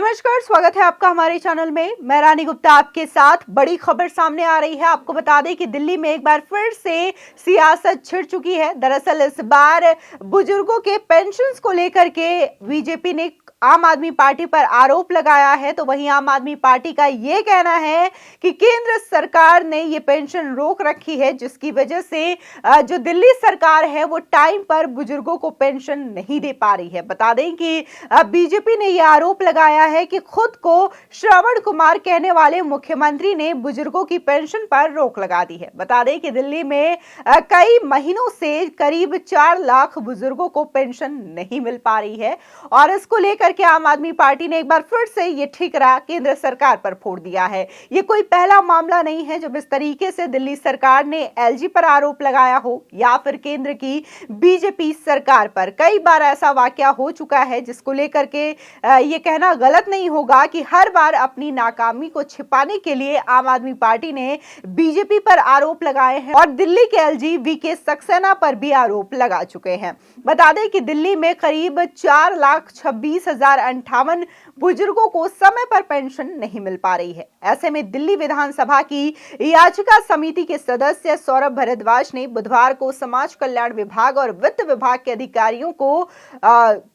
नमस्कार, स्वागत है आपका हमारे चैनल में। मैं रानी गुप्ता आपके साथ। बड़ी खबर सामने आ रही है। आपको बता दें कि दिल्ली में एक बार फिर से सियासत छिड़ चुकी है। दरअसल इस बार बुजुर्गों के पेंशन्स को लेकर के बीजेपी ने आम आदमी पार्टी पर आरोप लगाया है। तो वहीं आम आदमी पार्टी का ये कहना है कि केंद्र सरकार ने ये पेंशन रोक रखी है, जिसकी वजह से जो दिल्ली सरकार है वो टाइम पर बुजुर्गों को पेंशन नहीं दे पा रही है। बता दें कि बीजेपी ने यह आरोप लगाया है कि खुद को श्रवण कुमार कहने वाले मुख्यमंत्री ने बुजुर्गों की पेंशन पर रोक लगा दी है। बता दें कि दिल्ली में कई महीनों से करीब 4 लाख बुजुर्गों को पेंशन नहीं मिल पा रही है और इसको लेकर के आम आदमी पार्टी ने एक बार फिर से ये ठिकरा केंद्र सरकार पर फोड़ दिया है। ये कोई पहला मामला नहीं है जब इस तरीके से दिल्ली सरकार ने एलजी पर आरोप लगाया हो या फिर केंद्र की बीजेपी सरकार पर। कई बार ऐसा वाकया हो चुका है, जिसको लेकर के ये कहना गलत नहीं होगा कि हर बार अपनी नाकामी को छिपाने के लिए आम आदमी पार्टी ने बीजेपी पर आरोप लगाए हैं और दिल्ली के एलजी वीके सक्सेना पर भी आरोप लगा चुके हैं। बता दें कि दिल्ली में करीब 4,26,058 बुजुर्गों को समय पर पेंशन नहीं मिल पा रही है। ऐसे में दिल्ली विधानसभा की याचिका समिति के सदस्य सौरभ भारद्वाज ने बुधवार को समाज कल्याण विभाग और वित्त विभाग के अधिकारियों को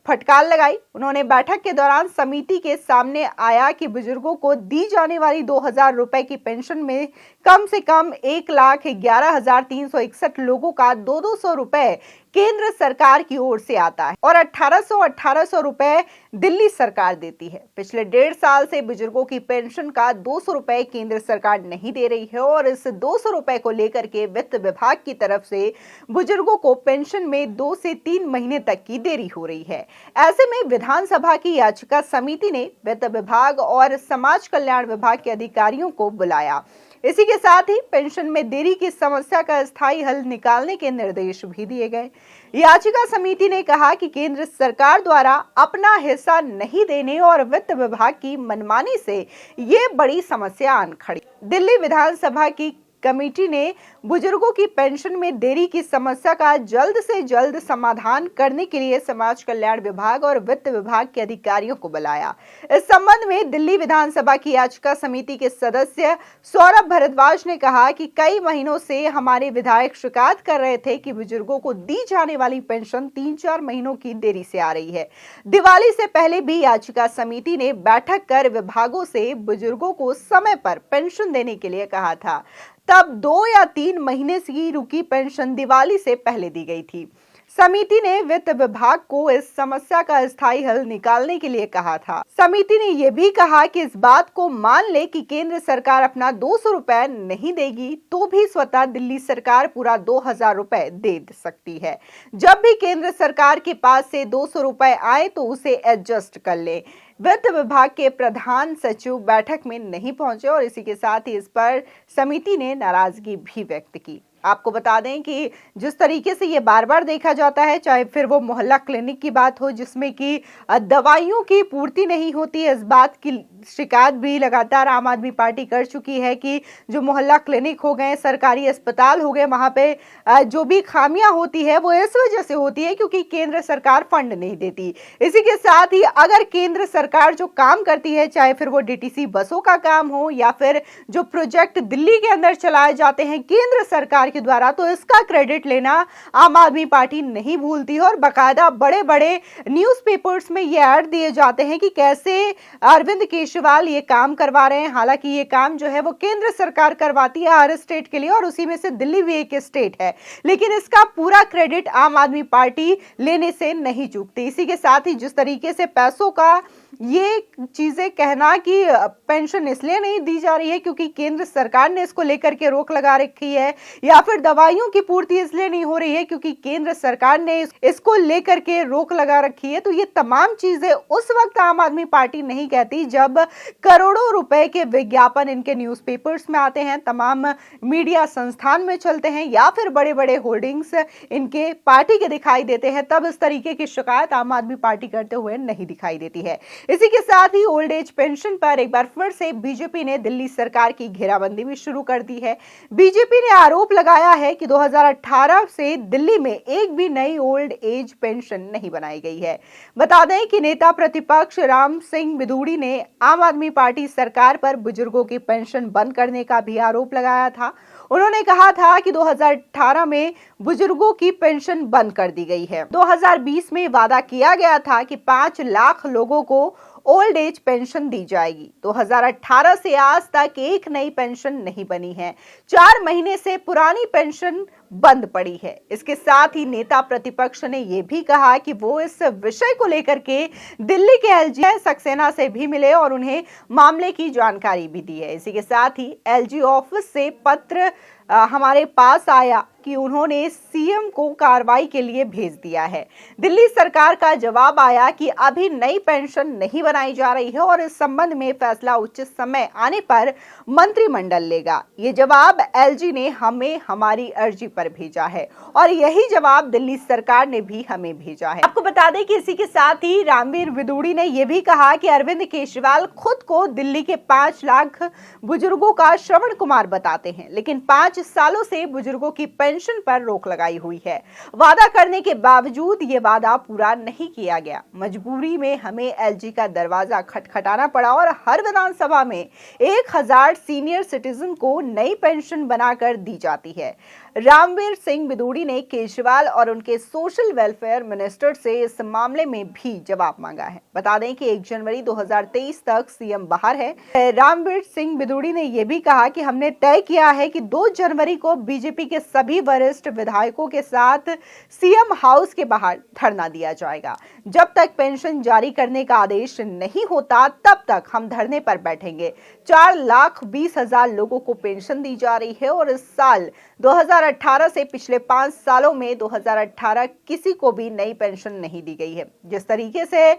फटकार लगाई। उन्होंने बैठक के दौरान समिति के सामने आया कि बुजुर्गों को दी जाने वाली 2,000 रुपए की पेंशन में कम से कम 1,11,361 लोगों का 200 रुपए केंद्र सरकार की ओर से आता है और 1,800 रुपए दिल्ली सरकार देती है। पिछले 1.5 साल से बुजुर्गों की पेंशन का 200 रुपए केंद्र सरकार नहीं दे रही है और इस 200 रुपए को लेकर के वित्त विभाग की तरफ से बुजुर्गों को पेंशन में 2 से 3 महीने तक की देरी हो रही है। ऐसे में विधानसभा की याचिका समिति ने वित्त विभाग और समाज कल्याण विभाग के अधिकारियों को बुलाया। इसी के साथ ही पेंशन में देरी की समस्या का स्थायी हल निकालने के निर्देश भी दिए गए। याचिका समिति ने कहा कि केंद्र सरकार द्वारा अपना हिस्सा नहीं देने और वित्त विभाग की मनमानी से ये बड़ी समस्या आन खड़ी। दिल्ली विधानसभा की कमेटी ने बुजुर्गों की पेंशन में देरी की समस्या का जल्द से जल्द समाधान करने के लिए समाज कल्याण विभाग और वित्त विभाग के अधिकारियों को बुलाया। इस संबंध में दिल्ली विधानसभा की याचिका समिति के सदस्य सौरभ भारद्वाज ने कहा कि कई महीनों से हमारे विधायक शिकायत कर रहे थे कि बुजुर्गों को दी जाने वाली पेंशन 3-4 महीनों की देरी से आ रही है। दिवाली से पहले भी याचिका समिति ने बैठक कर विभागों से बुजुर्गों को समय पर पेंशन देने के लिए कहा था। तब 2 या 3 महीने की रुकी पेंशन दिवाली से पहले दी गई थी। समिति ने वित्त विभाग को इस समस्या का स्थायी हल निकालने के लिए कहा था। समिति ने यह भी कहा कि इस बात को मान ले कि केंद्र सरकार अपना 200 रुपए नहीं देगी तो भी स्वतः दिल्ली सरकार पूरा 2,000 रुपए दे सकती है। जब भी केंद्र सरकार के पास से 200 रुपए आए तो उसे एडजस्ट कर ले। वित्त विभाग के प्रधान सचिव बैठक में नहीं पहुंचे और इसी के साथ ही इस पर समिति ने नाराजगी भी व्यक्त की। आपको बता दें कि जिस तरीके से ये बार बार देखा जाता है, चाहे फिर वो मोहल्ला क्लिनिक की बात हो जिसमें कि दवाइयों की पूर्ति नहीं होती, इस बात की शिकायत भी लगातार आम आदमी पार्टी कर चुकी है कि जो मोहल्ला क्लिनिक हो गए, सरकारी अस्पताल हो गए, वहाँ पे जो भी खामियां होती है वो इस वजह से होती है क्योंकि केंद्र सरकार फंड नहीं देती। इसी के साथ ही अगर केंद्र सरकार जो काम करती है, चाहे फिर वो डीटीसी बसों का काम हो या फिर जो प्रोजेक्ट दिल्ली के अंदर चलाए जाते हैं केंद्र सरकार के द्वारा, तो इसका क्रेडिट लेना आम आदमी पार्टी नहीं भूलती है और बाकायदा बड़े बड़े न्यूज़पेपर्स में ये ऐड दिए जाते हैं कि कैसे अरविंद केजरीवाल ये काम करवा रहे हैं। हालांकि ये काम जो है वो केंद्र सरकार करवाती है हर स्टेट के लिए और उसी में से दिल्ली भी एक स्टेट है, लेकिन इसका पूरा क्रेडिट आम आदमी पार्टी लेने से नहीं चूकती। इसी के साथ ही जिस तरीके से पैसों का ये चीजें कहना कि पेंशन इसलिए नहीं दी जा रही है क्योंकि केंद्र सरकार ने इसको लेकर के रोक लगा रखी है या फिर दवाइयों की पूर्ति इसलिए नहीं हो रही है क्योंकि केंद्र सरकार ने इसको लेकर के रोक लगा रखी है, तो ये तमाम चीजें उस वक्त आम आदमी पार्टी नहीं कहती जब करोड़ों रुपए के विज्ञापन इनके न्यूज़पेपर्स में आते हैं, तमाम मीडिया संस्थान में चलते हैं या फिर बड़े बड़े होर्डिंग्स इनके पार्टी के दिखाई देते हैं, तब इस तरीके की शिकायत आम आदमी पार्टी करते हुए नहीं दिखाई देती है। इसी के साथ ही ओल्ड एज पेंशन पर एक बार फिर से बीजेपी ने दिल्ली सरकार की घेराबंदी भी शुरू कर दी है। बीजेपी ने आरोप लगाया है कि 2018 से दिल्ली में एक भी नई ओल्ड एज पेंशन नहीं बनाई गई है। बता दें कि नेता प्रतिपक्ष राम सिंह बिधूड़ी ने आम आदमी पार्टी सरकार पर बुजुर्गों की पेंशन बंद करने का भी आरोप लगाया था। उन्होंने कहा था कि 2018 में बुजुर्गों की पेंशन बंद कर दी गई है। 2020 में वादा किया गया था कि 5 लाख लोगों को ओल्ड एज पेंशन दी जाएगी। 2018 से आज तक एक नई पेंशन नहीं बनी है। 4 महीने से पुरानी पेंशन बंद पड़ी है। इसके साथ ही नेता प्रतिपक्ष ने यह भी कहा कि वो इस विषय को लेकर के दिल्ली के एलजी सक्सेना से भी मिले और उन्हें मामले की जानकारी भी दी है। इसी के साथ ही एलजी ऑफिस से पत्र हमारे पास आया कि उन्होंने सीएम को कार्रवाई के लिए भेज दिया है। दिल्ली सरकार का जवाब आया कि अभी नई पेंशन नहीं बनाई जा रही है और इस संबंध में फैसला उचित समय आने पर मंत्रिमंडल लेगा। ये जवाब एलजी ने हमें हमारी अर्जी पर भेजा है और यही जवाब दिल्ली सरकार ने भी हमें भेजा है। आपको बता दें कि इसी के साथ ही रामवीर बिधूड़ी ने यह भी कहा कि अरविंद केजरीवाल खुद को दिल्ली के 5 लाख बुजुर्गों का श्रवण कुमार बताते हैं, लेकिन 5 सालों से बुजुर्गों की पेंशन पर रोक लगाई हुई है। वादा करने के बावजूद ये वादा पूरा नहीं किया गया। मजबूरी में हमें एलजी का दरवाजा खटखटाना पड़ा और हर विधानसभा में 1000 सीनियर सिटीजन को नई पेंशन बनाकर दी जाती है। रामवीर सिंह बिधूड़ी ने केजरीवाल और उनके सोशल वेलफेयर मिनिस्टर से इस मामले में भी जवाब मांगा है। बता दें कि 1 जनवरी 2023 तक सीएम बाहर है। रामवीर सिंह बिधूड़ी ने यह भी कहा कि हमने तय किया है कि 2 जनवरी को बीजेपी के सभी वरिष्ठ विधायकों के साथ सीएम हाउस के बाहर धरना दिया जाएगा। जब तक पेंशन जारी करने का आदेश नहीं होता तब तक हम धरने पर बैठेंगे। 4,20,000 लोगों को पेंशन दी जा रही है और इस साल 2018 से पिछले 5 सालों में 2018 किसी को भी नई पेंशन नहीं दी गई है। जिस तरीके से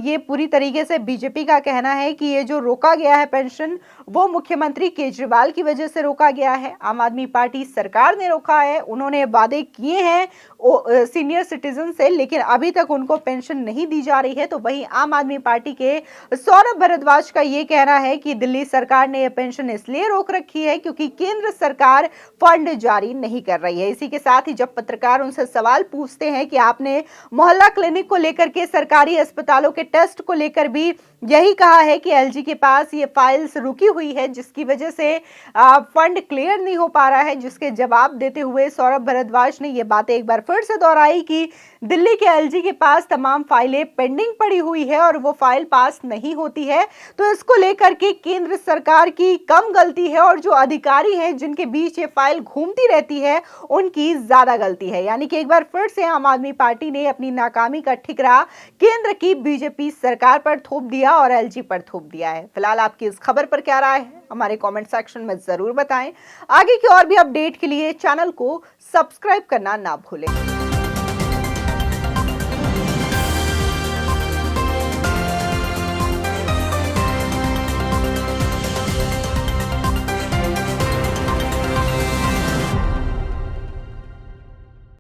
ये पूरी तरीके से बीजेपी का कहना है कि ये जो रोका गया है पेंशन, वो मुख्यमंत्री केजरीवाल की वजह से रोका गया है। आम आदमी पार्टी सरकार ने रोका है। उन्होंने वादे किए हैं सीनियर सिटीजन से, लेकिन अभी तक उनको पेंशन नहीं दी जा रही है। तो वहीं आम आदमी पार्टी के सौरभ भारद्वाज का ये कहना है कि दिल्ली सरकार ने यह पेंशन इसलिए रोक रखी है क्योंकि केंद्र सरकार फंड जारी नहीं कर रही है। इसी के साथ ही जब पत्रकार उनसे सवाल पूछते हैं कि आपने मोहल्ला क्लिनिक को लेकर के, सरकारी अस्पतालों के टेस्ट को लेकर भी यही कहा है कि एलजी के पास ये फाइल्स रुकी हुई है जिसकी वजह से फंड क्लियर नहीं हो पा रहा है, जिसके जवाब देते हुए सौरभ भारद्वाज ने ये बातें एक बार फिर से दोहराई कि दिल्ली के एलजी के पास तमाम फाइलें पेंडिंग पड़ी हुई है और वो फाइल पास नहीं होती है। तो इसको लेकर के केंद्र सरकार की कम गलती है और जो अधिकारी हैं जिनके बीच ये फाइल घूमती रहती है उनकी ज्यादा गलती है। यानी कि एक बार फिर से आम आदमी पार्टी ने अपनी नाकामी का ठिकरा केंद्र की बीजेपी सरकार पर थोप दिया और एलजी पर थोप दिया है। फिलहाल आपकी इस खबर पर क्या राय है, हमारे कमेंट सेक्शन में जरूर बताएं। आगे की और भी अपडेट के लिए चैनल को सब्सक्राइब करना ना भूलें।